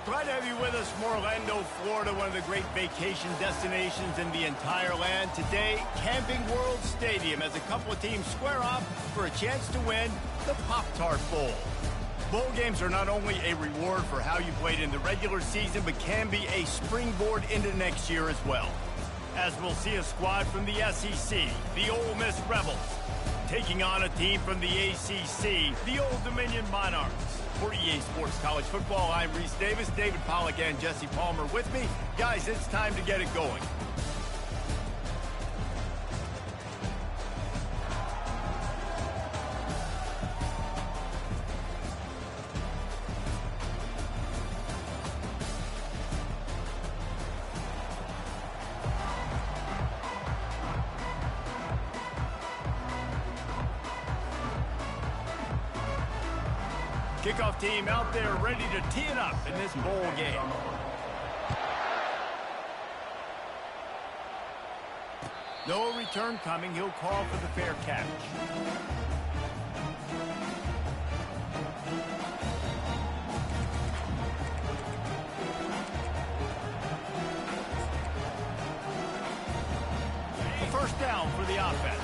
Glad to have you with us from Orlando, Florida, one of the great vacation destinations in the entire land. Today, Camping World Stadium as a couple of teams square off for a chance to win the Pop-Tart Bowl. Bowl games are not only a reward for how you played in the regular season, but can be a springboard into next year as well. As we'll see a squad from the SEC, the Ole Miss Rebels, taking on a team from the ACC, the Old Dominion Monarchs. For EA Sports College Football, I'm Reese Davis, David Pollack, and Jesse Palmer with me. Guys, it's time to get it going. Kickoff team out there ready to tee it up in this bowl game. No return coming. He'll call for the fair catch. A first down for the offense.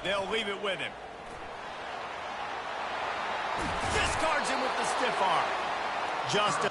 They'll leave it with him. Discards him with the stiff arm. Just a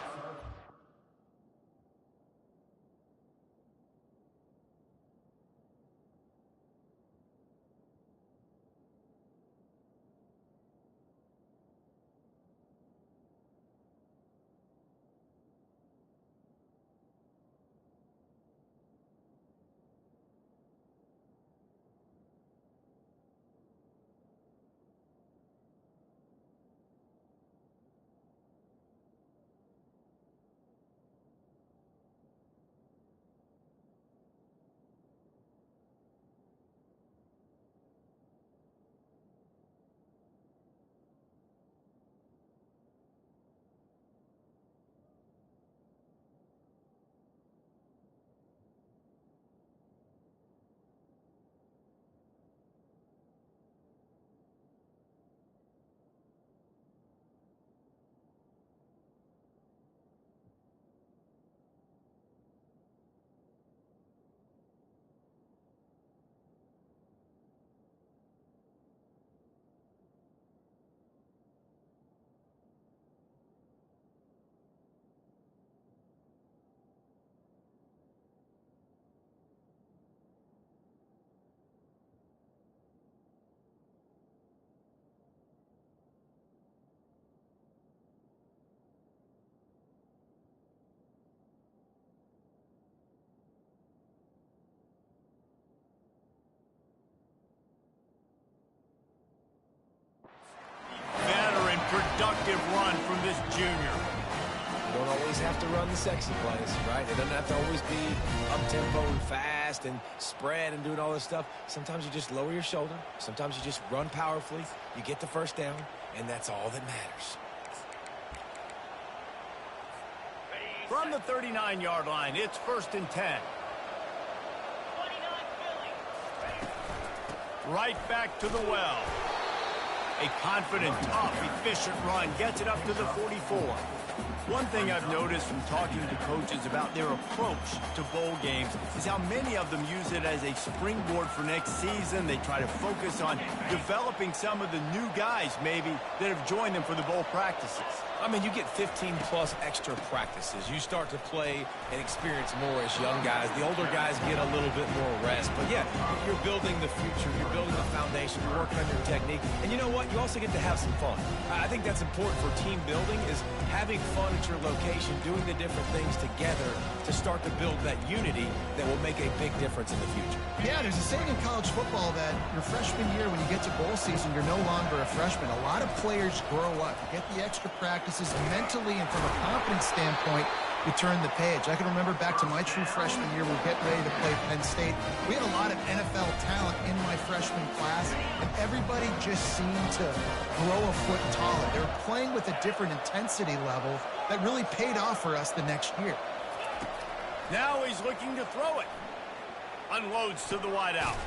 productive run from this junior. You don't always have to run the sexy plays, right? It doesn't have to always be up-tempo and fast and spread and doing all this stuff. Sometimes you just lower your shoulder. Sometimes you just run powerfully. You get the first down, and that's all that matters. From the 39-yard line, it's 1st and 10. Right back to the well. A confident, tough, efficient run gets it up to the 44. One thing I've noticed from talking to coaches about their approach to bowl games is how many of them use it as a springboard for next season. They try to focus on developing some of the new guys, maybe, that have joined them for the bowl practices. I mean, you get 15-plus extra practices. You start to play and experience more as young guys. The older guys get a little bit more rest. But, yeah, you're building the future. You're building the foundation. You're working on your technique. And you know what? You also get to have some fun. I think that's important for team building is having fun at your location, doing the different things together to start to build that unity that will make a big difference in the future. Yeah, there's a saying in college football that your freshman year, when you get to bowl season, you're no longer a freshman. A lot of players grow up. You get the extra practices mentally and from a confidence standpoint. You turn the page. I can remember back to my true freshman year, we were getting ready to play Penn State. We had a lot of NFL talent in my freshman class, and everybody just seemed to grow a foot taller. They were playing with a different intensity level that really paid off for us the next year. Now he's looking to throw it. Unloads to the wideout.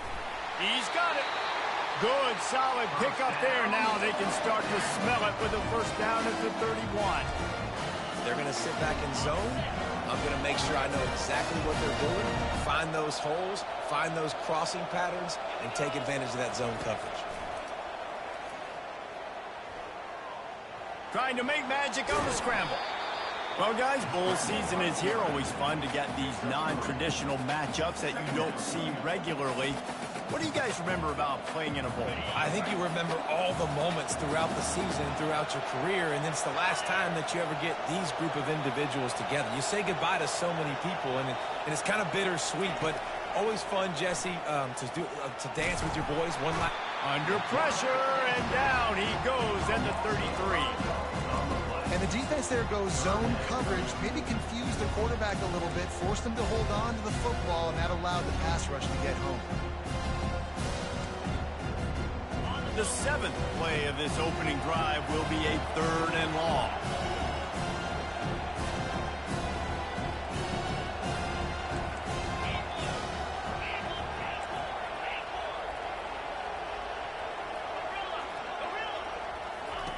He's got it. Good, solid pickup there. Now they can start to smell it with a first down at the 31. They're going to sit back in zone. I'm going to make sure I know exactly what they're doing, find those holes, find those crossing patterns, and take advantage of that zone coverage. Trying to make magic on the scramble. Well, guys, bowl season is here. Always fun to get these non-traditional matchups that you don't see regularly. What do you guys remember about playing in a bowl? I think you remember all the moments throughout the season, throughout your career, and it's the last time that you ever get these group of individuals together. You say goodbye to so many people, and it's kind of bittersweet, but always fun, Jesse, to dance with your boys. One last. Under pressure, and down he goes at the 33. And the defense there goes zone coverage, maybe confused the quarterback a little bit, forced him to hold on to the football, and that allowed the pass rush to get home. The 7th play of this opening drive will be a 3rd and long.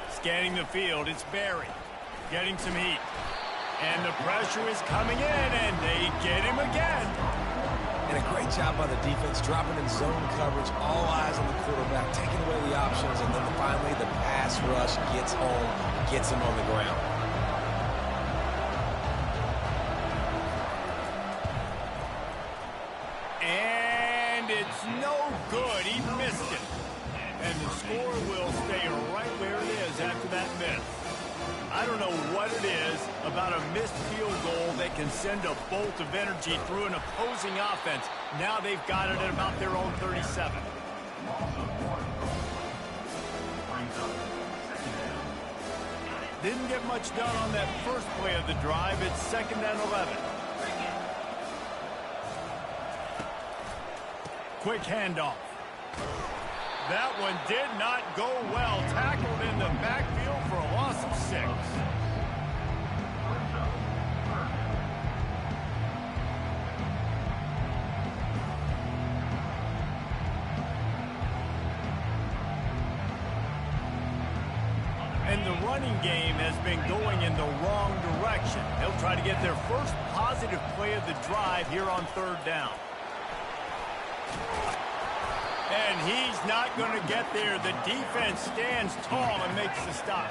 Scanning the field, it's Barry. Getting some heat. And the pressure is coming in, and they get him again. And a great job by the defense, dropping in zone coverage, all eyes on the quarterback, taking away the options, and then finally the pass rush gets home, gets him on the ground. And it's no good. He missed it. And the score will stay right where it is after that miss. I don't know what it is about a missed field goal that can send a bolt of energy through an opposing offense. Now they've got it at about their own 37. Didn't get much done on that first play of the drive. It's 2nd and 11. Quick handoff. That one did not go well. Tackled in the backfield for a loss of 6. And the running game has been going in the wrong direction. They'll try to get their first positive play of the drive here on 3rd down. And he's not going to get there. The defense stands tall and makes the stop.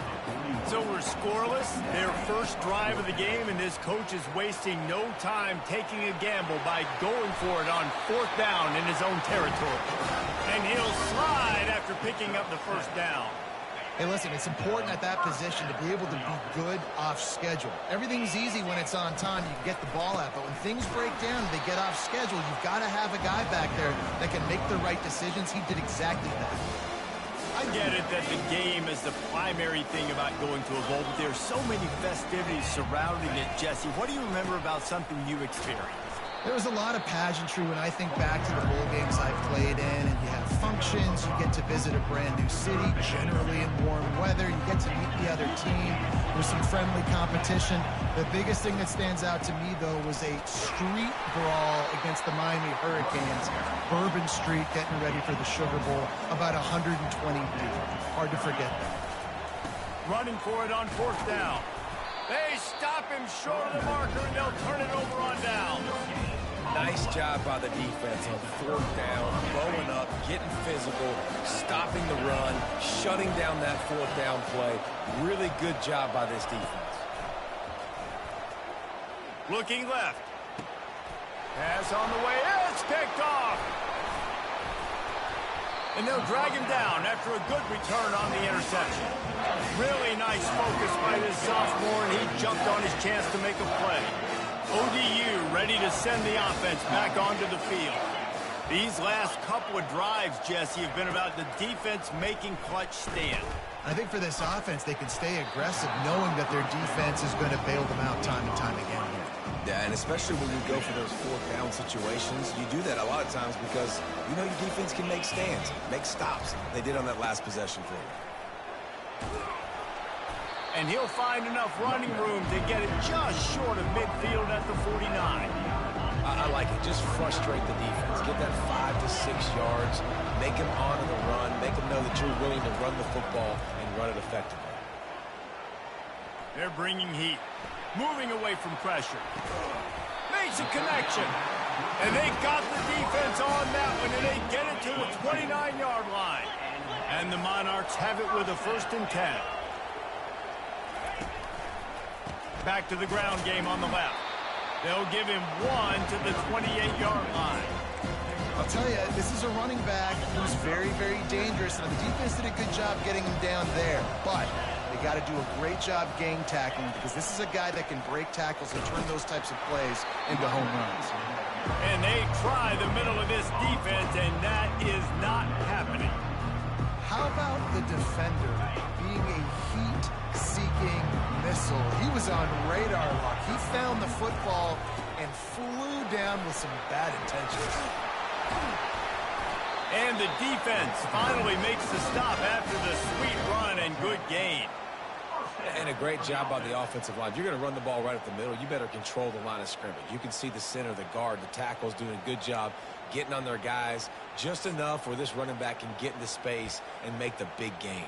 So we're scoreless. Their first drive of the game, and this coach is wasting no time taking a gamble by going for it on 4th down in his own territory. And he'll slide after picking up the first down. Hey, listen, it's important at that position to be able to be good off schedule. Everything's easy when it's on time. You can get the ball out. But when things break down and they get off schedule, you've got to have a guy back there that can make the right decisions. He did exactly that. I get it that the game is the primary thing about going to a bowl, but there's so many festivities surrounding it, Jesse. What do you remember about something you experienced? There was a lot of pageantry when I think back to the bowl games I've played in, and you have functions, you get to visit a brand new city, generally in warm weather, you get to meet the other team, there's some friendly competition. The biggest thing that stands out to me, though, was a street brawl against the Miami Hurricanes, Bourbon Street, getting ready for the Sugar Bowl, about 120 deep. Hard to forget that. Running for it on 4th down. They stop him short of the marker, and they'll turn it over on down. Nice job by the defense on 4th down, blowing up, getting physical, stopping the run, shutting down that 4th down play. Really good job by this defense. Looking left. Pass on the way. It's picked off. And they'll drag him down after a good return on the interception. Really nice focus by this sophomore, and he jumped on his chance to make a play. ODU ready to send the offense back onto the field. These last couple of drives, Jesse, have been about the defense making clutch stand. I think for this offense, they can stay aggressive knowing that their defense is going to bail them out time and time again here. Yeah, and especially when you go for those 4th down situations, you do that a lot of times because you know your defense can make stands, make stops. They did on that last possession for you. And he'll find enough running room to get it just short of midfield at the 49. I like it. Just frustrate the defense. Get that 5 to 6 yards. Make them honor the run. Make that you're willing to run the football and run it effectively. They're bringing heat. Moving away from pressure. Makes a connection. And they got the defense on that one, and they get it to the 29-yard line. And the Monarchs have it with a 1st and 10. Back to the ground game on the left. They'll give him 1 to the 28-yard line. I'll tell you, this is a running back who's very, very dangerous, and the defense did a good job getting him down there. But they got to do a great job gang tackling, because this is a guy that can break tackles and turn those types of plays into home runs. And they try the middle of this defense, and that is not happening. How about the defender being a heat-seeking missile? He was on radar lock. He found the football and flew down with some bad intentions. And the defense finally makes the stop after the sweet run and good gain. And a great job by the offensive line. If you're going to run the ball right at the middle, you better control the line of scrimmage. You can see the center, the guard, the tackles doing a good job getting on their guys just enough where this running back can get into space and make the big gain.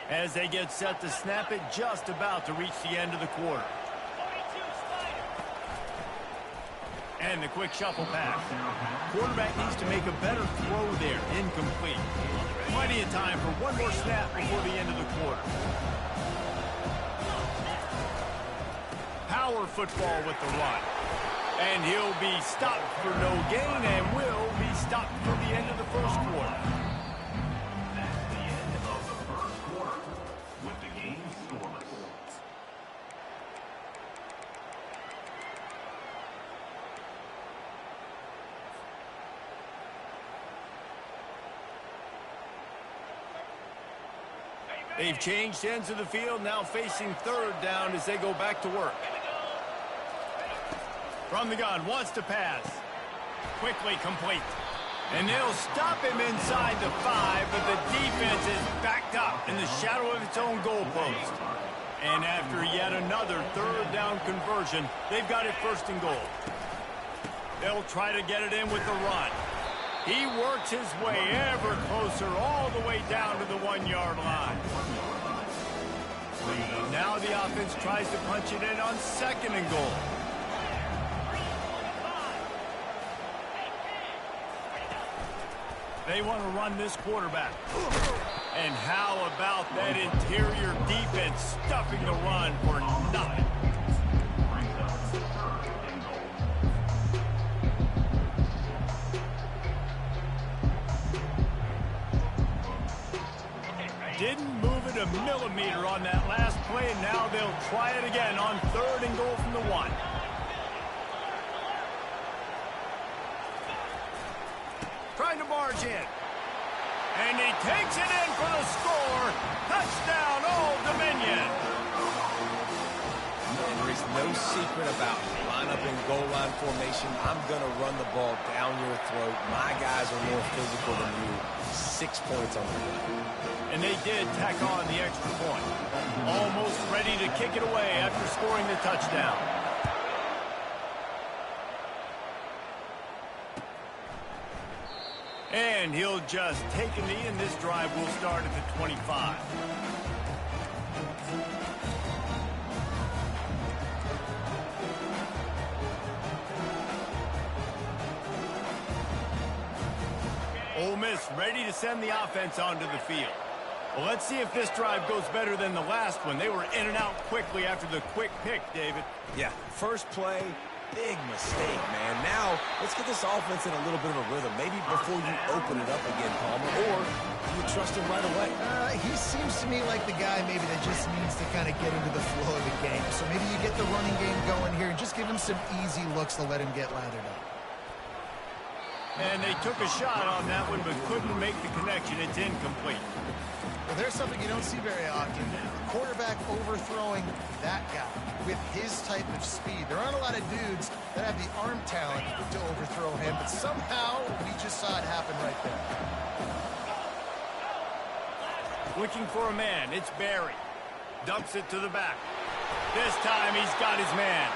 As they get set to snap it, just about to reach the end of the quarter. And the quick shuffle pass. Quarterback needs to make a better throw there. Incomplete. Plenty of time for one more snap before the end of the quarter. Power football with the run. And he'll be stopped for no gain and will be stopped for the end of the 1st quarter. They've changed ends of the field, now facing 3rd down as they go back to work. From the gun, wants to pass. Quickly complete. And they'll stop him inside the 5, but the defense is backed up in the shadow of its own goalpost. And after yet another 3rd down conversion, they've got it 1st and goal. They'll try to get it in with the run. He works his way ever closer all the way down to the 1-yard line. Now the offense tries to punch it in on 2nd and goal. They want to run this quarterback. And how about that interior defense stuffing the run for nothing? Didn't move it a millimeter on that last play, and now they'll try it again on 3rd and goal from the 1. Trying to barge in. And he takes it in for the score. Touchdown, Old Dominion. And there is no secret about it. Line up in goal line formation. I'm going to run the ball down your throat. My guys are more physical than you. 6 points on the play. And they did tack on the extra point. Almost ready to kick it away after scoring the touchdown. And he'll just take a knee, and this drive will start at the 25. Ole Miss ready to send the offense onto the field. Well, let's see if this drive goes better than the last one. They were in and out quickly after the quick pick, David. Yeah, first play, big mistake, man. Now, let's get this offense in a little bit of a rhythm. Maybe before you open it up again, Palmer, or do you trust him right away? He seems to me like the guy maybe that just needs to kind of get into the flow of the game. So maybe you get the running game going here and just give him some easy looks to let him get lathered up. And they took a shot on that one, but couldn't make the connection. It's incomplete. Well, there's something you don't see very often now. Quarterback overthrowing that guy with his type of speed. There aren't a lot of dudes that have the arm talent to overthrow him, but somehow we just saw it happen right there. Looking for a man. It's Barry. Dumps it to the back. This time he's got his man.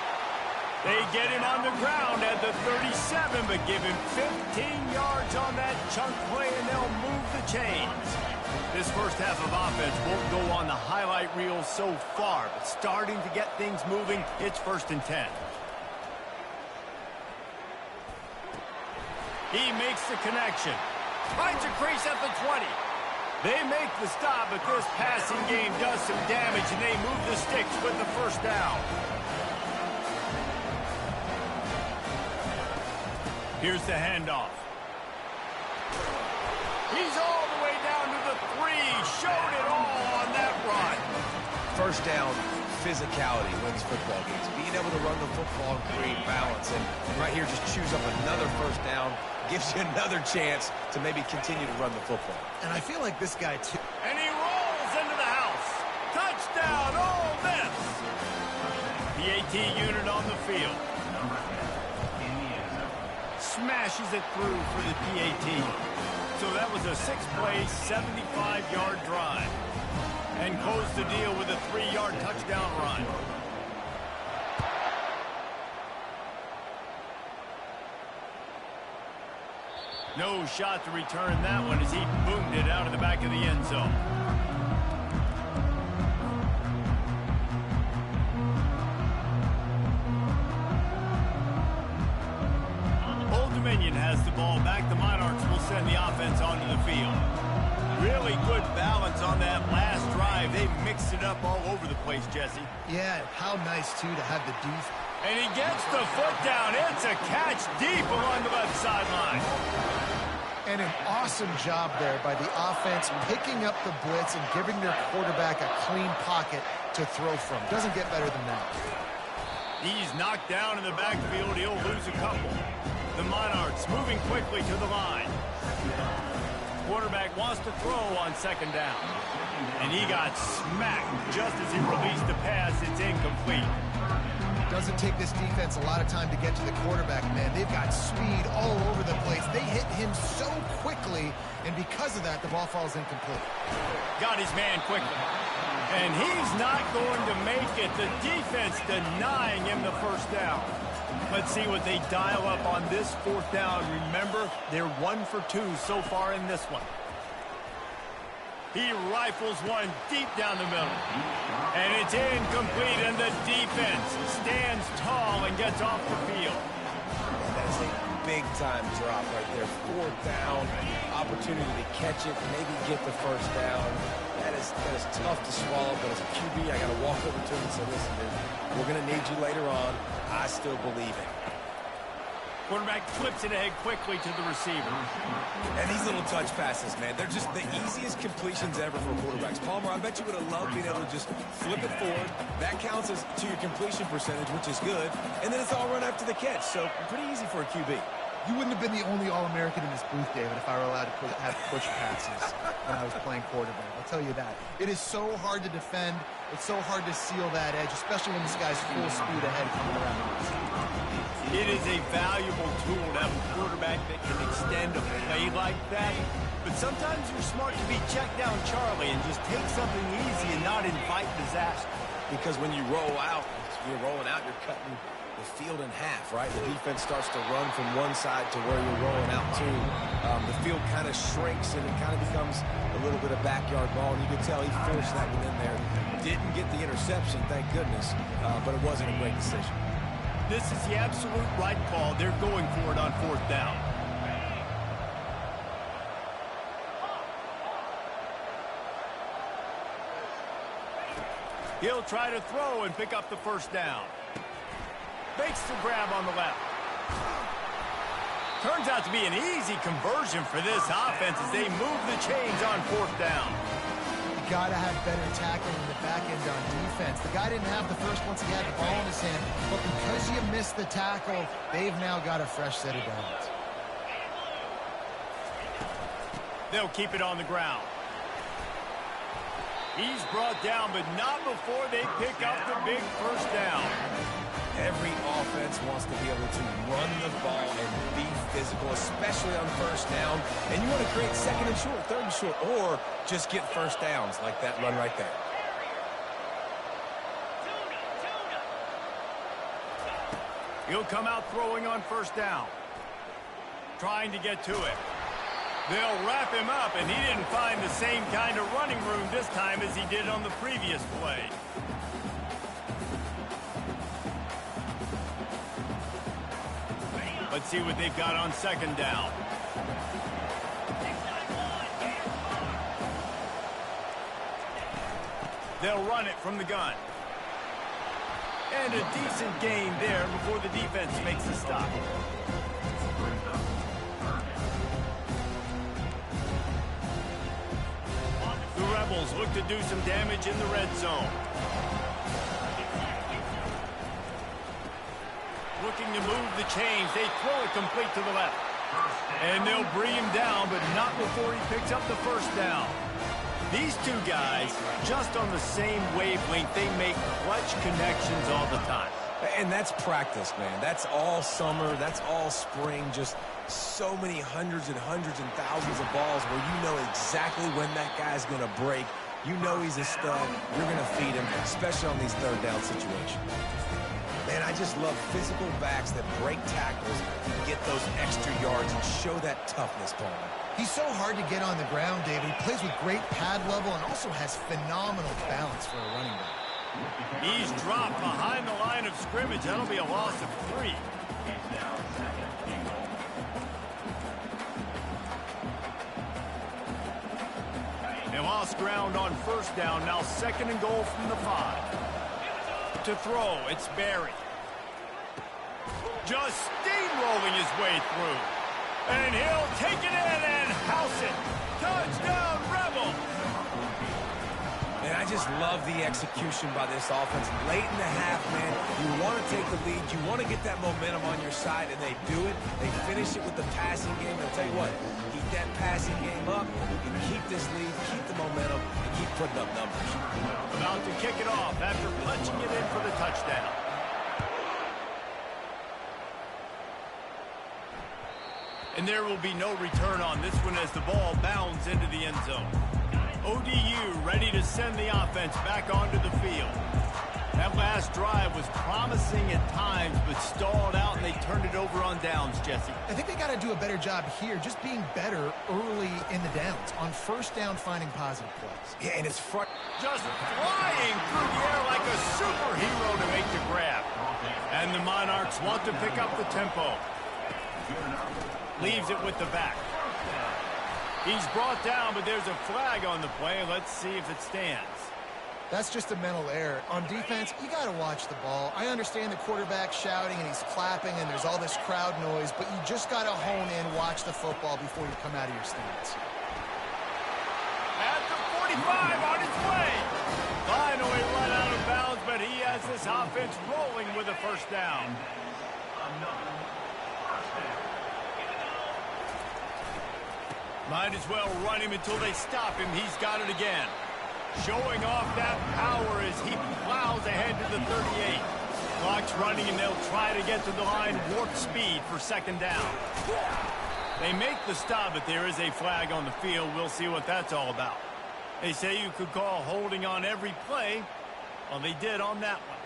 They get him on the ground at the 37, but give him 15 yards on that chunk play, and the chains. This first half of offense won't go on the highlight reel so far, but starting to get things moving, it's 1st and 10. He makes the connection. Finds a crease at the 20. They make the stop, but this passing game does some damage, and they move the sticks with the first down. Here's the handoff. He's all the way down to the 3. Showed it all on that run. First down, physicality wins football games. Being able to run the football and create balance. And right here, just choose up another first down. Gives you another chance to maybe continue to run the football. And I feel like this guy, too. And he rolls into the house. Touchdown, Ole Miss. The AT unit on the field. Smashes it through for the PAT. So that was a 6-play, 75-yard drive. And closed the deal with a 3-yard touchdown run. No shot to return that one as he boomed it out of the back of the end zone. Old Dominion has the ball back. The Monarchs will send the offense onto the field. Really good balance on that last drive. They mixed it up all over the place, Jesse. Yeah, how nice, too, to have the defense. And he gets the foot down. It's a catch deep along the left sideline. And an awesome job there by the offense picking up the blitz and giving their quarterback a clean pocket to throw from. Doesn't get better than that. He's knocked down in the backfield. He'll lose a couple. The Monarchs moving quickly to the line. Quarterback wants to throw on 2nd down. And he got smacked just as he released the pass. It's incomplete. Doesn't take this defense a lot of time to get to the quarterback, man. They've got speed all over the place. They hit him so quickly, and because of that, the ball falls incomplete. Got his man quickly. And he's not going to make it. The defense denying him the first down. Let's see what they dial up on this 4th down. Remember, they're 1 for 2 so far in this one. He rifles one deep down the middle. And it's incomplete, and the defense stands tall and gets off the field. That is a big-time drop right there. 4th down, opportunity to catch it, maybe get the first down. That is tough to swallow, but as a QB, I got to walk over to him and say, listen, dude, we're going to need you later on. I still believe it. Quarterback flips it ahead quickly to the receiver. And these little touch passes, man, they're just the easiest completions ever for quarterbacks. Palmer, I bet you would have loved being able to just flip it forward. That counts as to your completion percentage, which is good. And then it's all run after the catch, so pretty easy for a QB. You wouldn't have been the only All-American in this booth, David, if I were allowed to have push passes when I was playing quarterback. I'll tell you that. It is so hard to defend. It's so hard to seal that edge, especially when this guy's full speed ahead coming around. It is a valuable tool to have a quarterback that can extend a play like that. But sometimes you're smart to be checked down Charlie and just take something easy and not invite disaster. Because when you roll out, you're rolling out, you're cutting the field in half, right? The defense starts to run from one side to where you're rolling out to. The field kind of shrinks and it kind of becomes a little bit of backyard ball. And you can tell he forced that one in there. Didn't get the interception, thank goodness, but it wasn't a great decision. This is the absolute right call. They're going for it on 4th down. He'll try to throw and pick up the first down. Makes the grab on the left. Turns out to be an easy conversion for this offense as they move the chains on 4th down. You got to have better tackling in the back end on defense. The guy didn't have the first once he had the ball in his hand, but because you missed the tackle, they've now got a fresh set of downs. They'll keep it on the ground. He's brought down, but not before they pick up the big first down. Every offense wants to be able to run the ball and be physical, especially on first down. And you want to create 2nd and short, 3rd and short, or just get first downs like that run right there. He'll come out throwing on 1st down. Trying to get to it. They'll wrap him up, and he didn't find the same kind of running room this time as he did on the previous play. Let's see what they've got on second down. They'll run it from the gun. And a decent gain there before the defense makes a stop. The Rebels look to do some damage in the red zone. Looking to move the chains. They throw it complete to the left. And they'll bring him down, but not before he picks up the first down. These two guys, just on the same wavelength, they make clutch connections all the time. And that's practice, man. That's all summer. That's all spring. Just so many hundreds and thousands of balls where you know exactly when that guy's going to break. You know he's a stud. You're going to feed him, especially on these third down situations. Man, I just love physical backs that break tackles and get those extra yards and show that toughness, Paul. He's so hard to get on the ground, David. He plays with great pad level and also has phenomenal balance for a running back. He's dropped behind the line of scrimmage. That'll be a loss of 3. They lost ground on first down. Now second and goal from the 5. To throw, it's Barry. Just steamrolling his way through. And he'll take it in and house it. Touchdown, Rebel. And I just love the execution by this offense. Late in the half, man, you want to take the lead. You want to get that momentum on your side, and they do it. They finish it with the passing game. I'll tell you what, keep that passing game up. You can keep this lead, keep the momentum, and keep putting up numbers. About to kick it off after punching it in for the touchdown. And there will be no return on this one as the ball bounds into the end zone. ODU ready to send the offense back onto the field. That last drive was promising at times, but stalled out, and they turned it over on downs, Jesse. I think they got to do a better job here, just being better early in the downs, on first down finding positive plays. Yeah, and it's front. Just flying through the air like a superhero to make the grab. And the Monarchs want to pick up the tempo. Leaves it with the back. He's brought down, but there's a flag on the play. Let's see if it stands. That's just a mental error. On defense, you got to watch the ball. I understand the quarterback shouting and he's clapping and there's all this crowd noise, but you just got to hone in, watch the football before you come out of your stance. At the 45 on his way. Finally run out of bounds, but he has this offense rolling with a first down. Might as well run him until they stop him. He's got it again. Showing off that power as he plows ahead to the 38. Clock's running, and they'll try to get to the line warp speed for second down. They make the stop, but there is a flag on the field. We'll see what that's all about. They say you could call holding on every play. Well, they did on that one.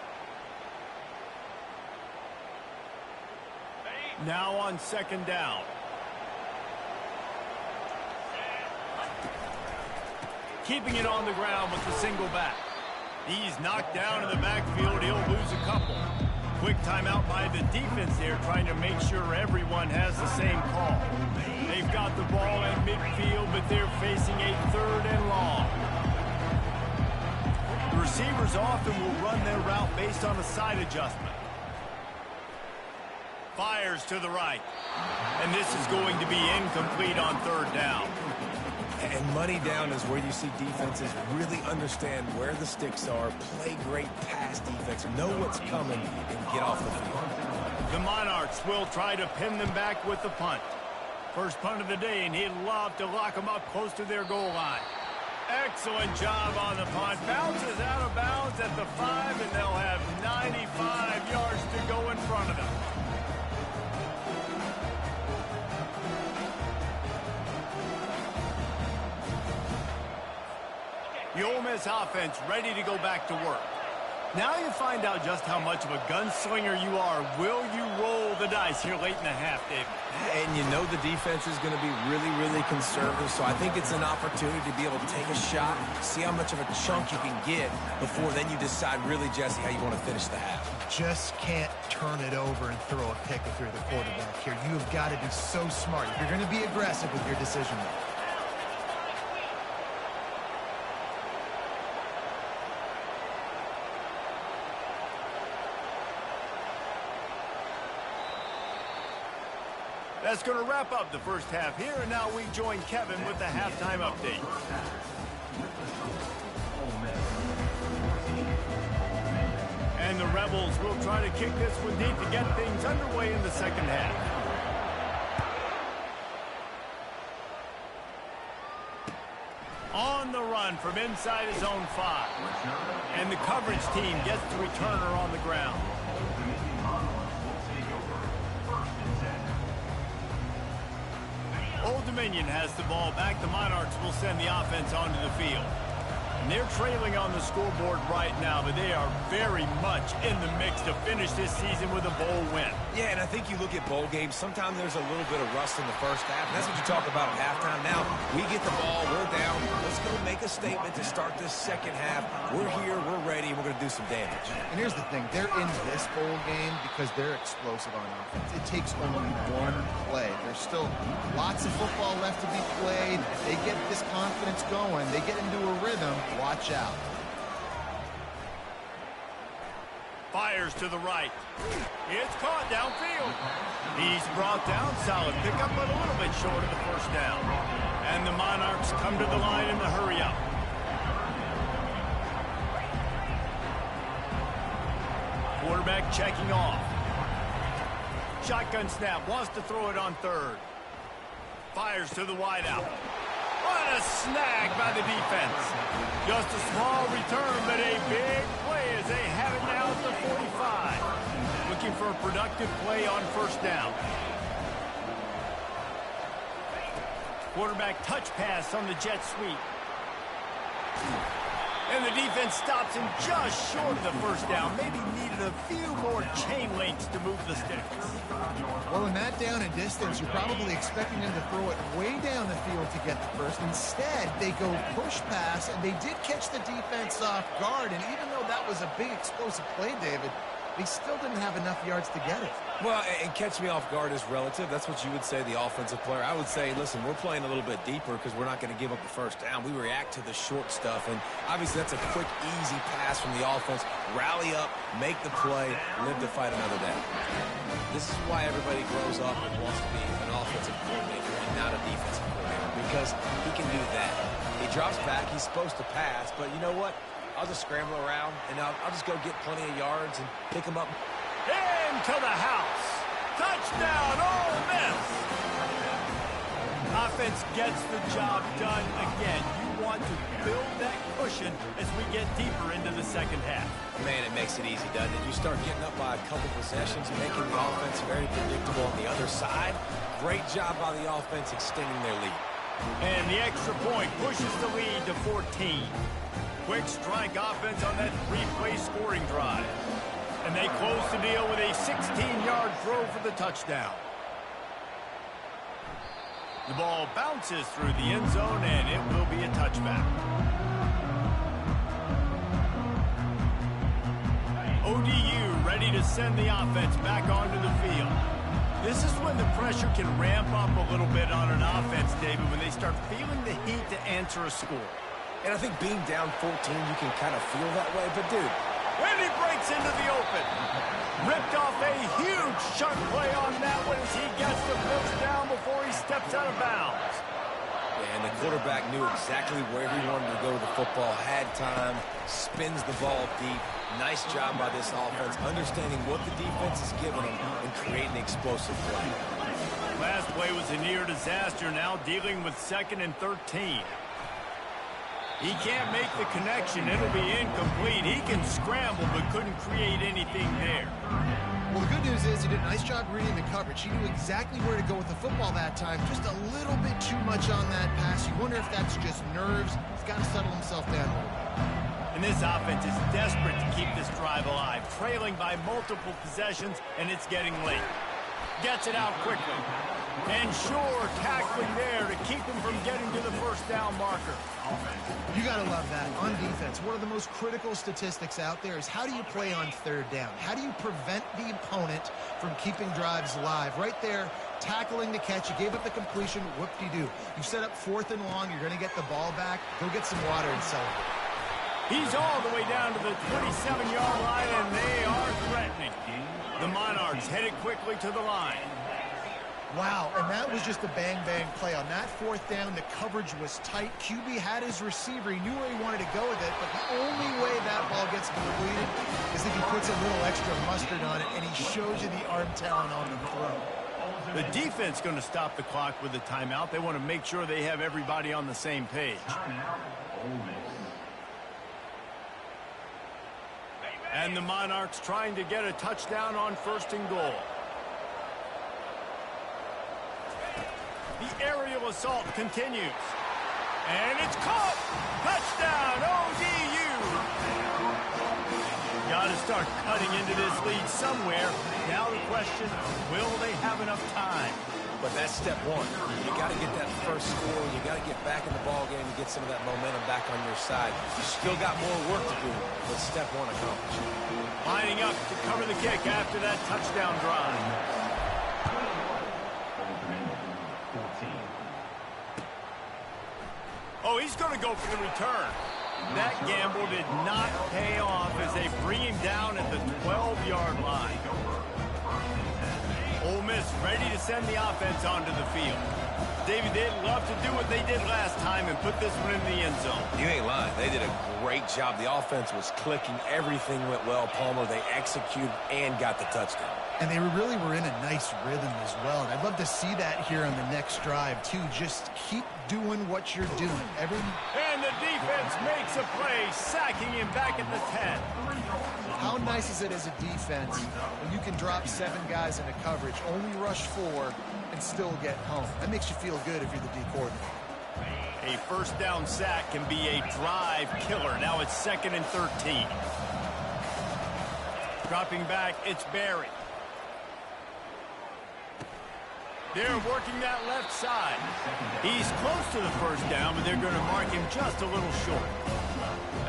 Now on second down. Keeping it on the ground with the single back. He's knocked down in the backfield. He'll lose a couple. Quick timeout by the defense there, trying to make sure everyone has the same call. They've got the ball at midfield, but they're facing a third and long. The receivers often will run their route based on a side adjustment. Fires to the right. And this is going to be incomplete on third down. And money down is where you see defenses really understand where the sticks are, play great pass defense, know what's coming, and get off the field. The Monarchs will try to pin them back with the punt. First punt of the day, and he'd love to lock them up close to their goal line. Excellent job on the punt. Bounces out of bounds at the 5, and they'll have 95 yards to go in front of them. The Ole Miss offense ready to go back to work. Now you find out just how much of a gunslinger you are. Will you roll the dice here late in the half, Dave? And you know the defense is going to be really, really conservative, so I think it's an opportunity to be able to take a shot, see how much of a chunk you can get before then you decide really, Jesse, how you want to finish the half. Just can't turn it over and throw a pick if you're the quarterback here. You've got to be so smart if you're going to be aggressive with your decision making. That's going to wrap up the first half here, and now we join Kevin with the halftime update. And the Rebels will try to kick this one deep to get things underway in the second half. On the run from inside his own 5. And the coverage team gets the returner on the ground. Old Dominion has the ball back. The Monarchs will send the offense onto the field. And they're trailing on the scoreboard right now, but they are very much in the mix to finish this season with a bowl win. Yeah, and I think you look at bowl games, sometimes there's a little bit of rust in the first half. And that's what you talk about at halftime. Now, we get the ball, we're down. Let's go make a statement to start this second half. We're here, we're ready, and we're going to do some damage. And here's the thing. They're in this bowl game because they're explosive on offense. It takes only one play. There's still lots of football left to be played. If they get this confidence going, they get into a rhythm, watch out. Fires to the right. It's caught downfield. He's brought down. Solid pickup, but a little bit short of the first down. And the Monarchs come to the line in the hurry-up. Quarterback checking off. Shotgun snap. Wants to throw it on third. Fires to the wideout. What a snag by the defense. Just a small return, but a big play as they have it now at the 45. Looking for a productive play on first down. Quarterback touch pass on the jet sweep. And the defense stops him just short of the first down. Maybe needed a few more chain links to move the sticks. Well, in that down and distance, you're probably expecting them to throw it way down the field to get the first. Instead, they go push pass, and they did catch the defense off guard. And even though that was a big explosive play, David, they still didn't have enough yards to get it. Well, and catch me off guard is relative. That's what you would say, the offensive player. I would say, listen, we're playing a little bit deeper because we're not going to give up the first down. We react to the short stuff, and obviously that's a quick, easy pass from the offense. Rally up, make the play, live to fight another day. This is why everybody grows up and wants to be an offensive coordinator and not a defensive coordinator, because he can do that. He drops back. He's supposed to pass, but you know what? I'll just scramble around, and I'll just go get plenty of yards and pick them up. Into the house. Touchdown, Ole Miss. Offense gets the job done again. You want to build that cushion as we get deeper into the second half. Man, it makes it easy, doesn't it? You start getting up by a couple possessions, making the offense very predictable on the other side. Great job by the offense extending their lead. And the extra point pushes the lead to 14. Quick strike offense on that three-play scoring drive. And they close the deal with a 16-yard throw for the touchdown. The ball bounces through the end zone, and it will be a touchback. ODU ready to send the offense back onto the field. This is when the pressure can ramp up a little bit on an offense, David, when they start feeling the heat to answer a score. And I think being down 14, you can kind of feel that way. But, dude, when he breaks into the open, ripped off a huge chunk play on that one as he gets the first down before he steps out of bounds. And the quarterback knew exactly where he wanted to go with the football, had time, spins the ball deep. Nice job by this offense, understanding what the defense is giving them and creating explosive play. Last play was a near disaster, now dealing with 2nd and 13. He can't make the connection. It'll be incomplete. He can scramble, but couldn't create anything there. Well, the good news is he did a nice job reading the coverage. He knew exactly where to go with the football that time. Just a little bit too much on that pass. You wonder if that's just nerves. He's got to settle himself down a little bit. And this offense is desperate to keep this drive alive, trailing by multiple possessions, and it's getting late. Gets it out quickly. And sure, tackling there to keep him from getting to the first down marker. You got to love that. On defense, one of the most critical statistics out there is how do you play on third down? How do you prevent the opponent from keeping drives alive? Right there, tackling the catch. You gave up the completion. Whoop-de-doo. You set up 4th and long. You're going to get the ball back. Go get some water and celebrate. He's all the way down to the 27-yard line, and they are threatening. The Monarchs headed quickly to the line. Wow, and that was just a bang-bang play. On that 4th down, the coverage was tight. QB had his receiver. He knew where he wanted to go with it, but the only way that ball gets completed is if he puts a little extra mustard on it, and he shows you the arm talent on the throw. The defense going to stop the clock with a timeout. They want to make sure they have everybody on the same page. And the Monarchs trying to get a touchdown on 1st and goal. The aerial assault continues. And it's caught! Touchdown, ODU! Got to start cutting into this lead somewhere. Now the question, will they have enough time? But that's step one. You got to get that first score. You got to get back in the ball game and get some of that momentum back on your side. You still got more work to do, but step one accomplished. Lining up to cover the kick after that touchdown drive. Oh, he's going to go for the return. That gamble did not pay off as they bring him down at the 12-yard line. Ole Miss ready to send the offense onto the field. David, they'd love to do what they did last time and put this one in the end zone. You ain't lying. They did a great job. The offense was clicking. Everything went well, Palmer. They executed and got the touchdown. And they really were in a nice rhythm as well. And I'd love to see that here on the next drive, too. Just keep doing what you're doing. And the defense makes a play, sacking him back at the 10. How nice is it as a defense when you can drop 7 guys into coverage, only rush 4, and still get home? That makes you feel good if you're the D coordinator. A first down sack can be a drive killer. Now it's 2nd and 13. Dropping back, it's Barry. They're working that left side. He's close to the first down, but they're going to mark him just a little short.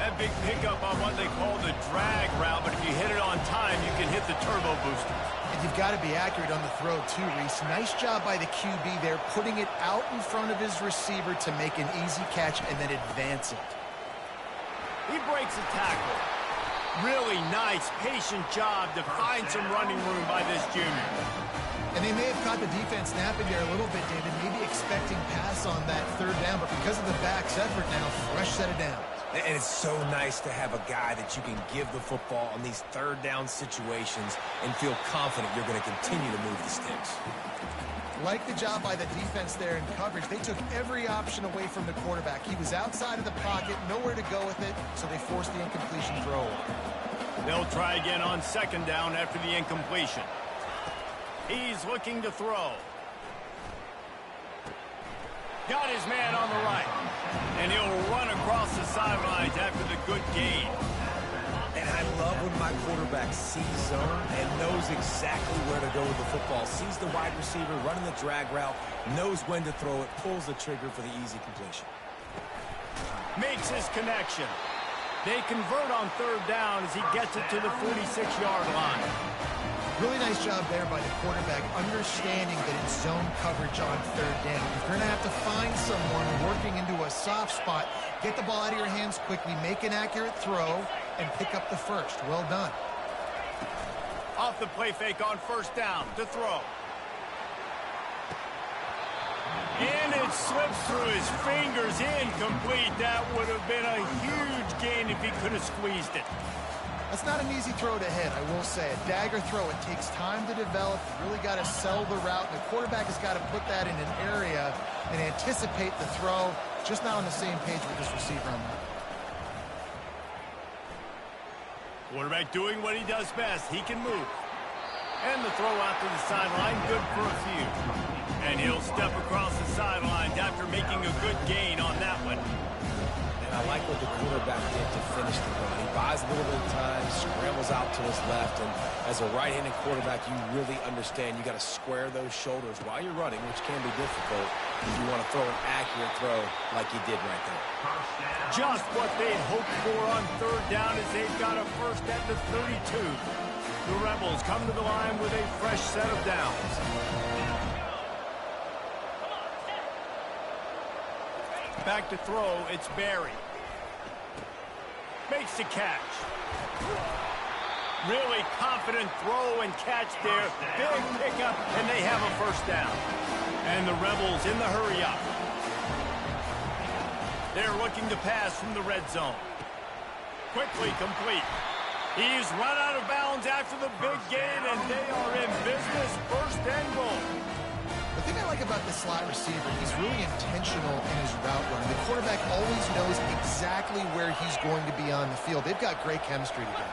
That big pickup on what they call the drag route, but if you hit it on time, you can hit the turbo boosters. And you've got to be accurate on the throw, too, Reese. Nice job by the QB there, putting it out in front of his receiver to make an easy catch and then advance it. He breaks a tackle. Really nice, patient job to find some running room by this junior. And they may have caught the defense napping there a little bit, David, maybe expecting pass on that 3rd down, but because of the back's effort now, fresh set of downs. And it's so nice to have a guy that you can give the football on these 3rd down situations and feel confident you're going to continue to move the sticks. Like the job by the defense there in coverage. They took every option away from the quarterback. He was outside of the pocket, nowhere to go with it, so they forced the incompletion throw. They'll try again on 2nd down after the incompletion. He's looking to throw. Got his man on the right. And he'll run across the sidelines after the good gain. And I love when my quarterback sees zone and knows exactly where to go with the football. Sees the wide receiver running the drag route, knows when to throw it, pulls the trigger for the easy completion. Makes his connection. They convert on 3rd down as he gets it to the 46-yard line. Really nice job there by the quarterback, understanding that it's zone coverage on 3rd down. If you're going to have to find someone working into a soft spot, get the ball out of your hands quickly, make an accurate throw, and pick up the first. Well done. Off the play fake on 1st down to throw. And it slips through his fingers, incomplete. That would have been a huge gain if he could have squeezed it. That's not an easy throw to hit, I will say. A dagger throw, it takes time to develop. You really got to sell the route. And the quarterback has got to put that in an area and anticipate the throw. Just not on the same page with this receiver on that. Quarterback doing what he does best. He can move. And the throw out to the sideline, good for a few. And he'll step across the sidelines after making a good gain on that one. And I like like what the quarterback did to finish the run. He buys a little bit of time, scrambles out to his left, and as a right-handed quarterback, you really understand you got to square those shoulders while you're running, which can be difficult if you want to throw an accurate throw like he did right there. Just what they'd hoped for on third down as they've got a first at the 32. The Rebels come to the line with a fresh set of downs. Back to throw, it's Barry. Makes the catch. Really confident throw and catch there. Big pickup, and they have a first down. And the Rebels in the hurry up. They're looking to pass from the red zone. Quickly complete. He's run out of bounds after the big gain, and they are in business. First and goal. The thing I like about the slot receiver, he's really intentional in his route run. The quarterback always knows exactly where he's going to be on the field. They've got great chemistry together.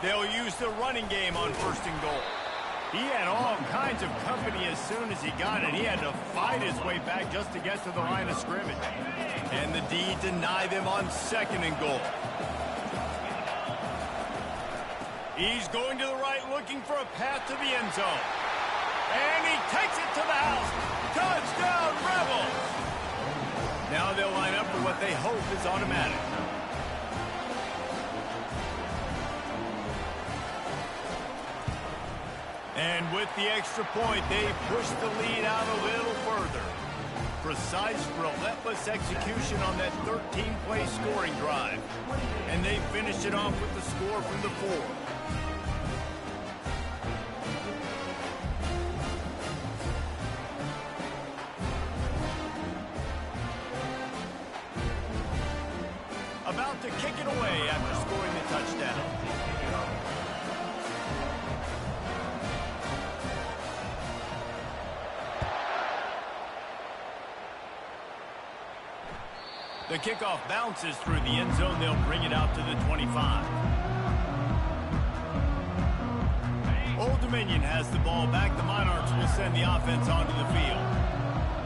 They'll use the running game on first and goal. He had all kinds of company as soon as he got it. He had to fight his way back just to get to the line of scrimmage. And the D denied them on second and goal. He's going to the right looking for a path to the end zone. And he takes it to the house. Touchdown, Rebels! Now they'll line up for what they hope is automatic. And with the extra point, they push the lead out a little further. Precise, relentless execution on that 13-play scoring drive. And they finished it off with the score from the 4. About to kick it away after scoring the touchdown. The kickoff bounces through the end zone. They'll bring it out to the 25. Old Dominion has the ball back. The Monarchs will send the offense onto the field.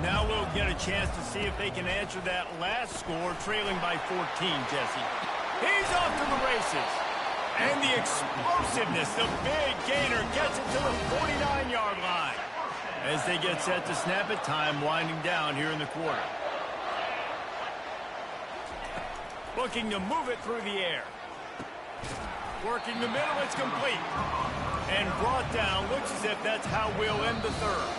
Now we'll get a chance to see if they can answer that last score, trailing by 14, Jesse. He's off to the races. And the explosiveness, the big gainer gets it to the 49-yard line. As they get set to snap it, time winding down here in the quarter. Looking to move it through the air. Working the middle, it's complete. And brought down, looks as if that's how we'll end the third.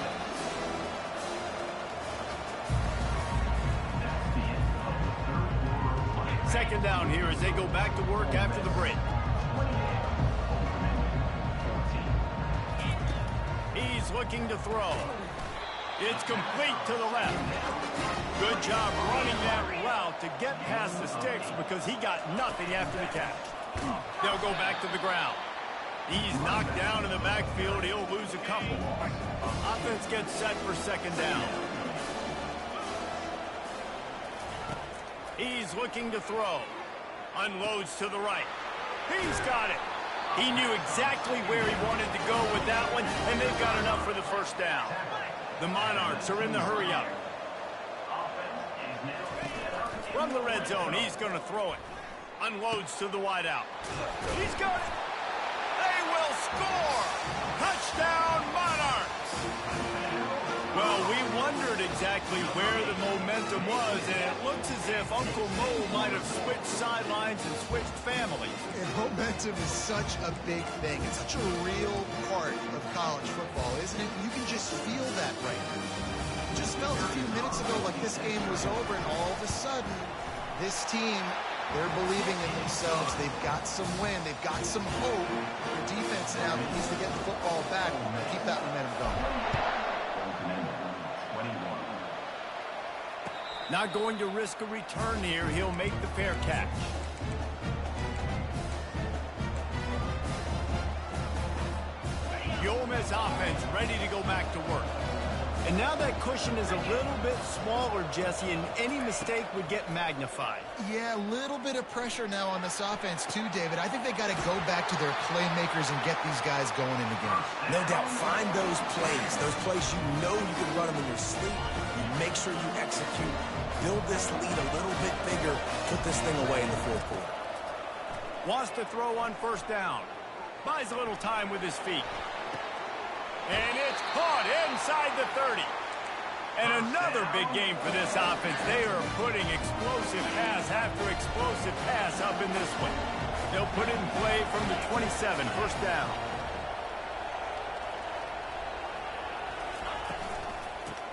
Second down here as they go back to work after the break. He's looking to throw. It's complete to the left. Good job running that route to get past the sticks because he got nothing after the catch. They'll go back to the ground. He's knocked down in the backfield. He'll lose a couple. Offense gets set for second down. He's looking to throw. Unloads to the right. He's got it. He knew exactly where he wanted to go with that one, and they've got enough for the first down. The Monarchs are in the hurry-up. From the red zone, he's going to throw it. Unloads to the wideout. He's got it. They will score. Touchdown, Monarchs. Well, we wondered exactly where the momentum was, and it looks as if Uncle Mo might have switched sidelines and switched families. And momentum is such a big thing. It's such a real part of college football, isn't it? You can just feel that right now. Just felt a few minutes ago like this game was over, and all of a sudden, this team, they're believing in themselves. They've got some win. They've got some hope. Their defense now needs to get the football back and keep that momentum going. Not going to risk a return here. He'll make the fair catch. The Ole Miss offense ready to go back to work. And now that cushion is a little bit smaller, Jesse, and any mistake would get magnified. Yeah, a little bit of pressure now on this offense too, David. I think they got to go back to their playmakers and get these guys going in the game. No doubt. Find those plays you know you can run them in your sleep. You make sure you execute. Build this lead a little bit bigger. Put this thing away in the fourth quarter. Wants to throw on first down. Buys a little time with his feet. And it's caught inside the 30. And another big game for this offense. They are putting explosive pass after explosive pass up in this one. They'll put it in play from the 27, first down.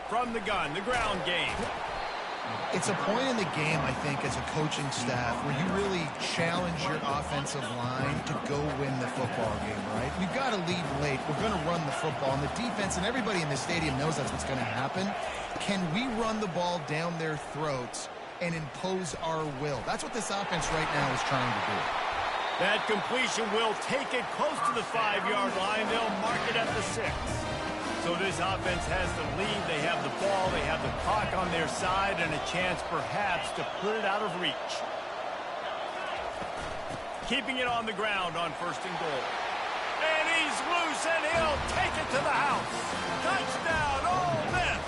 From the gun, the ground game. It's a point in the game, I think, as a coaching staff where you really challenge your offensive line to go win the football game, right? We've got to lead late. We're going to run the football. And the defense and everybody in the stadium knows that's what's going to happen. Can we run the ball down their throats and impose our will? That's what this offense right now is trying to do. That completion will take it close to the 5-yard line. They'll mark it at the 6. So this offense has the lead. They have the ball. They have the clock on their side and a chance perhaps to put it out of reach. Keeping it on the ground on first and goal. And he's loose, and he'll take it to the house. Touchdown, Ole Miss.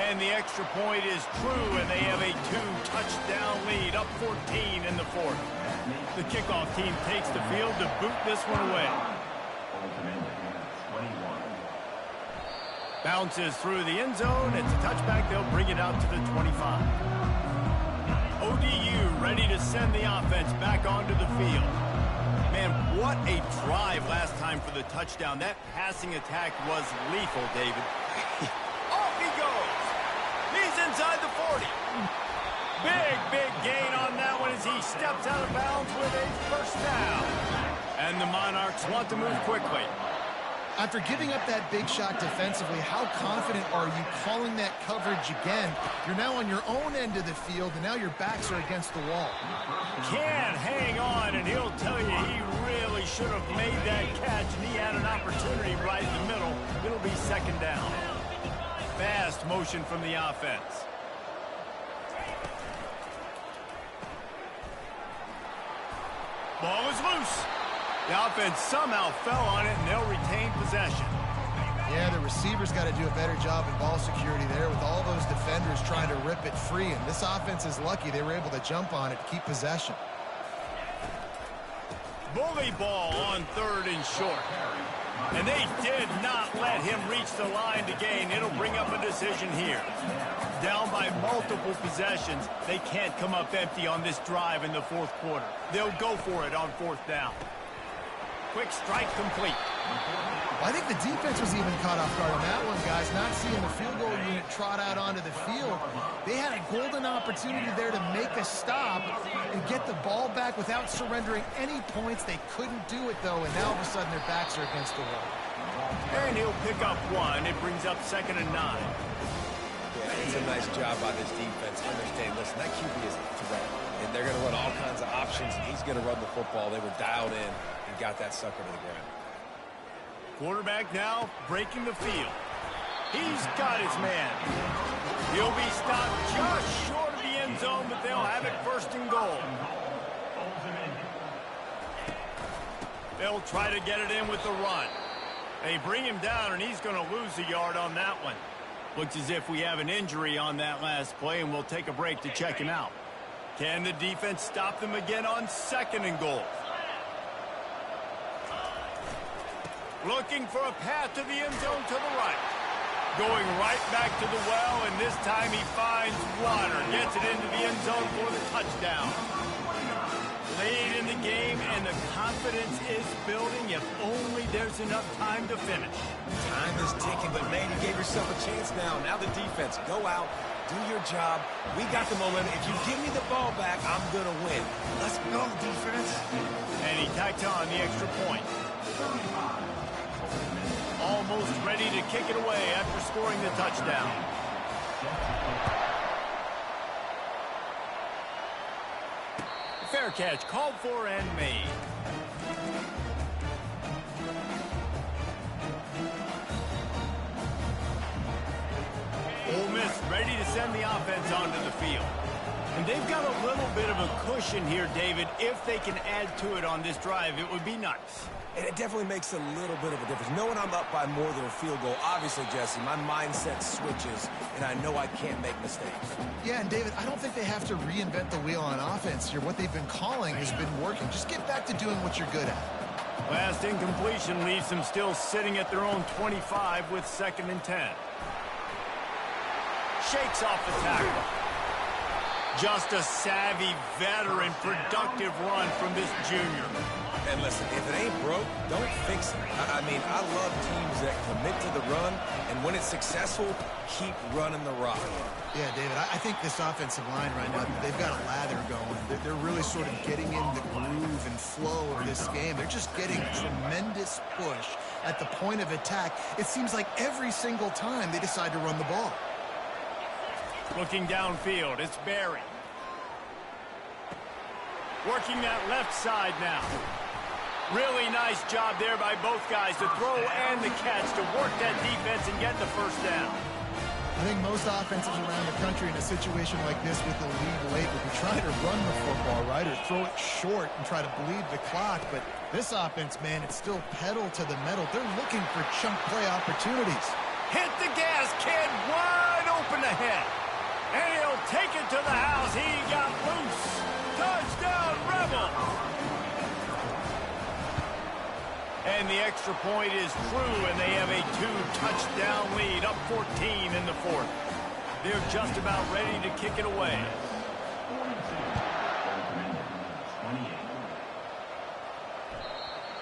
And the extra point is true, and they have a 2-touchdown lead, up 14 in the fourth. The kickoff team takes the field to boot this one away. Bounces through the end zone. It's a touchback. They'll bring it out to the 25. ODU ready to send the offense back onto the field. Man, what a drive last time for the touchdown. That passing attack was lethal, David. Off he goes. He's inside the 40. Big gain on that one as he steps out of bounds with a first down. And the Monarchs want to move quickly. After giving up that big shot defensively, how confident are you calling that coverage again? You're now on your own end of the field, and now your backs are against the wall. Can hang on, and he'll tell you he really should have made that catch, and he had an opportunity right in the middle. It'll be second down. Fast motion from the offense. Ball is loose. The offense somehow fell on it, and they'll retain possession. Yeah, the receivers got to do a better job in ball security there with all those defenders trying to rip it free. And this offense is lucky they were able to jump on it to keep possession. Bully ball on third and short. And they did not let him reach the line to gain. It'll bring up a decision here. Down by multiple possessions, they can't come up empty on this drive in the fourth quarter. They'll go for it on fourth down. Quick strike complete. I think the defense was even caught off guard on that one, guys. Not seeing the field goal unit trot out onto the field. They had a golden opportunity there to make a stop and get the ball back without surrendering any points. They couldn't do it, though, and now all of a sudden their backs are against the wall. And he'll pick up one. It brings up 2nd and 9. Yeah, it's a nice job by this defense. Understand, listen, that QB is a threat, and they're going to run all kinds of options, and he's going to run the football. They were dialed in and got that sucker to the ground. Quarterback now breaking the field. He's got his man. He'll be stopped just short of the end zone, but they'll have it first and goal. They'll try to get it in with the run. They bring him down, and he's going to lose a yard on that one. Looks as if we have an injury on that last play, and we'll take a break to check him out. Can the defense stop them again on 2nd and goal? Looking for a path to the end zone to the right. Going right back to the well, and this time he finds water. Gets it into the end zone for the touchdown. Late in the game, and the confidence is building. If only there's enough time to finish. Time is ticking, but man, you gave yourself a chance now. Now the defense, go out, do your job. We got the momentum. If you give me the ball back, I'm going to win. Let's go, defense. And he tacks on the extra point. Almost ready to kick it away after scoring the touchdown. Fair catch called for and made. ready to send the offense onto the field. And they've got a little bit of a cushion here, David. If they can add to it on this drive, it would be nice. And it definitely makes a little bit of a difference. Knowing I'm up by more than a field goal, obviously, Jesse, my mindset switches, and I know I can't make mistakes. Yeah, and David, I don't think they have to reinvent the wheel on offense here. What they've been calling has been working. Just get back to doing what you're good at. Last incompletion leaves them still sitting at their own 25 with 2nd and 10. Shakes off the tackle. Just a savvy, veteran, productive run from this junior. And listen, if it ain't broke, don't fix it. I mean, I love teams that commit to the run, and when it's successful, keep running the rock. Yeah, David, I think this offensive line right now, they've got a lather going. They're really sort of getting in the groove and flow of this game. They're just getting tremendous push at the point of attack. It seems like every single time they decide to run the ball. Looking downfield, it's Barry. Working that left side now. Really nice job there by both guys to throw and the catch to work that defense and get the first down. I think most offenses around the country in a situation like this with the lead late would be trying to run the football, right, or throw it short and try to bleed the clock. But this offense, man, it's still pedal to the metal. They're looking for chunk play opportunities. Hit the gas, kid, wide open ahead. And he'll take it to the house. He got loose. Touchdown, Rebel. And the extra point is true, and they have a 2-touchdown lead, up 14 in the 4th. They're just about ready to kick it away.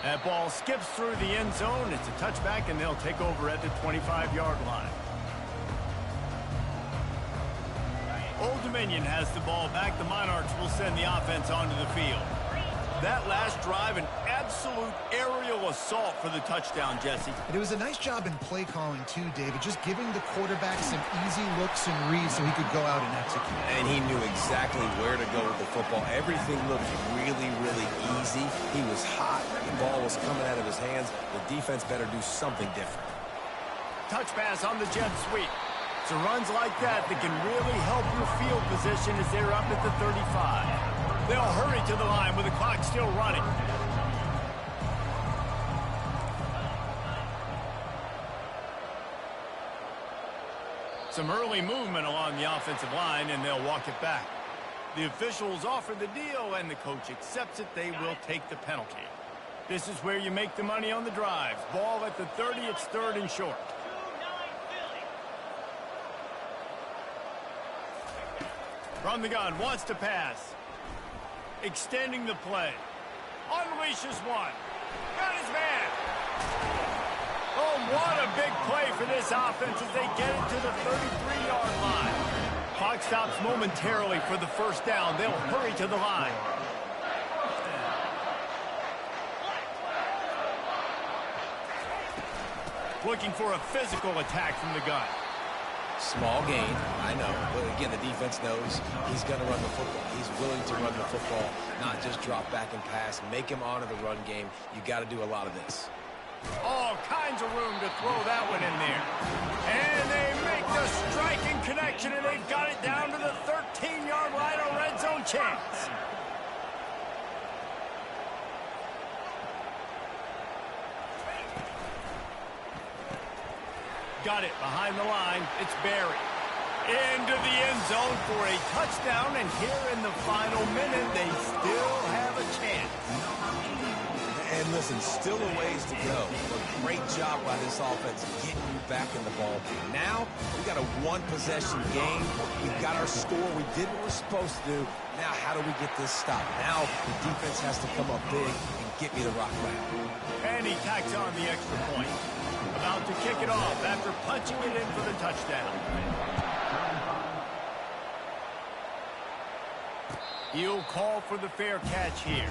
That ball skips through the end zone. It's a touchback, and they'll take over at the 25-yard line. Old Dominion has the ball back. The Monarchs will send the offense onto the field. That last drive, an absolute aerial assault for the touchdown, Jesse. And it was a nice job in play calling, too, David, just giving the quarterback some easy looks and reads so he could go out and execute. And he knew exactly where to go with the football. Everything looked really, really easy. He was hot. The ball was coming out of his hands. The defense better do something different. Touch pass on the jet sweep. So runs like that can really help your field position as they're up at the 35. They'll hurry to the line with the clock still running. Some early movement along the offensive line, and they'll walk it back. The officials offer the deal, and the coach accepts it. They will take the penalty. This is where you make the money on the drives. Ball at the 30, it's 3rd and short. From the gun, wants to pass. Extending the play. Unleashes one. Got his man. Oh, what a big play for this offense as they get it to the 33-yard line. Clock stops momentarily for the first down. They'll hurry to the line. Looking for a physical attack from the gun. Small gain, I know. But again, the defense knows he's going to run the football. He's willing to run the football, not just drop back and pass. Make him honor the run game. You got to do a lot of this. All kinds of room to throw that one in there. And they make the striking connection, and they've got it down to the 13-yard line, a red zone chance. Got it behind the line. It's Barry. Into the end zone for a touchdown, and here in the final minute, they still have a chance. And listen, still a ways to go. But great job by this offense getting you back in the ball game. Now, we got a one-possession game. We've got our score. We did what we're supposed to do. Now, how do we get this stopped? Now, the defense has to come up big and get me the rock back. And he tacks on the extra point. About to kick it off after punching it in for the touchdown. He'll call for the fair catch here.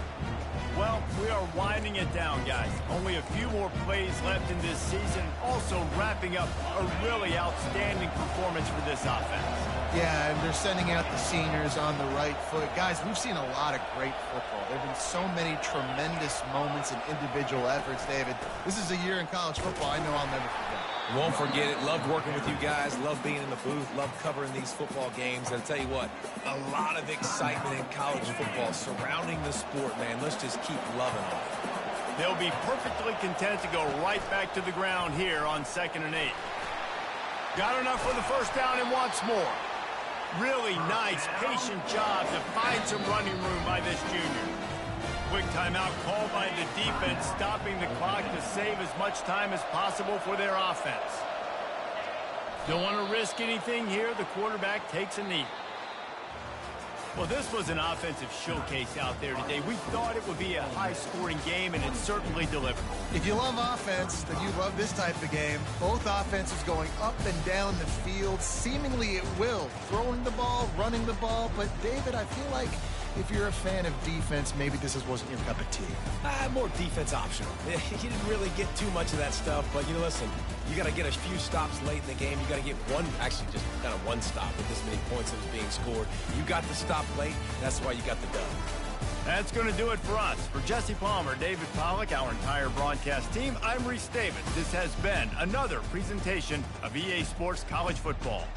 Well, we are winding it down, guys. Only a few more plays left in this season. Also wrapping up a really outstanding performance for this offense. Yeah, and they're sending out the seniors on the right foot. Guys, we've seen a lot of great football. There have been so many tremendous moments and individual efforts, David. This is a year in college football I know I'll never forget. Won't forget it. Loved working with you guys. Loved being in the booth. Loved covering these football games. And I'll tell you what, a lot of excitement in college football surrounding the sport, man. Let's just keep loving it. They'll be perfectly content to go right back to the ground here on 2nd and 8. Got enough for the first down and wants more. Really nice, patient job to find some running room by this junior. Quick timeout called by the defense, stopping the clock to save as much time as possible for their offense. Don't want to risk anything here. The quarterback takes a knee. Well, this was an offensive showcase out there today. We thought it would be a high-scoring game, and it certainly delivered. If you love offense, then you love this type of game. Both offenses going up and down the field, seemingly at will. Throwing the ball, running the ball. But, David, I feel like if you're a fan of defense, maybe this wasn't your cup of tea. More defense optional. You didn't really get too much of that stuff, but you know, listen, you got to get a few stops late in the game. You got to get one, actually just kind of one stop with this many points that was being scored. You got the stop late. That's why you got the dub. That's going to do it for us. For Jesse Palmer, David Pollack, our entire broadcast team, I'm Reese Davis. This has been another presentation of EA Sports College Football.